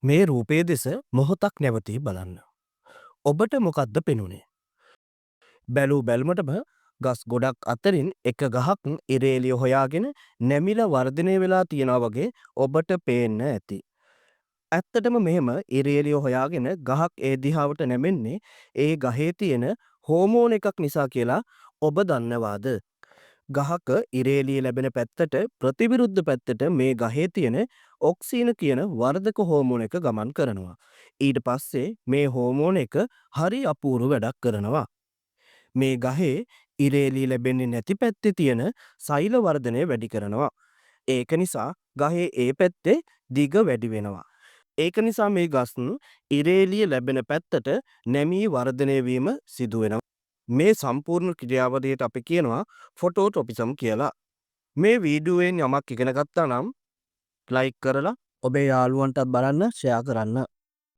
මේ රූපයේ දෙස මොහොතක් නැවතී බලන්න. ඔබට මොකක්ද පෙනුනේ? බැලූ බැල්මටම ගස් ගොඩක් අතරින් එක ගහක් ඉරේලිය හොයාගෙන නැමිලා වර්ධනය වෙලා තියෙනවා වගේ ඔබට පේන්න ඇති. ඇත්තටම මෙහෙම ඉරේලිය හොයාගෙන ගහක් ඒ දිහාවට නැමෙන්නේ ඒ ගහේ තියෙන හෝමෝන එකක් නිසා කියලා ඔබ දන්නවාද? ගහක ඉරේලිය ලැබෙන පැත්තට ප්‍රතිවිරුද්ධ පැත්තට මේ ගහේ තියෙන ඔක්සීන කියන වර්ධක හෝමෝන එක ගමන් කරනවා. ඊට පස්සේ මේ හෝමෝන එක හරි අපූර්ව වැඩක් කරනවා. මේ ගහේ ඉරේලිය ලැබෙන්නේ නැති පැත්තේ තියෙන සෛල වර්ධනය වැඩි කරනවා. ඒක නිසා ගහේ ඒ පැත්තේ දිග වැඩි වෙනවා. ඒක නිසා මේ ගස් ඉරේලිය ලැබෙන පැත්තට නැමී වර්ධනය වීම සිදු වෙනවා. මේ සම්පූර්ණ ක්‍රියාවලියට අපි කියනවා ෆොටෝට්‍රොපිසම් කියලා. මේ වීඩියෝවෙන් යමක් ඉගෙන ගත්තා නම් ලයික් කරලා ඔබේ යාළුවන්ටත් බලන්න ෂෙයා කරන්න.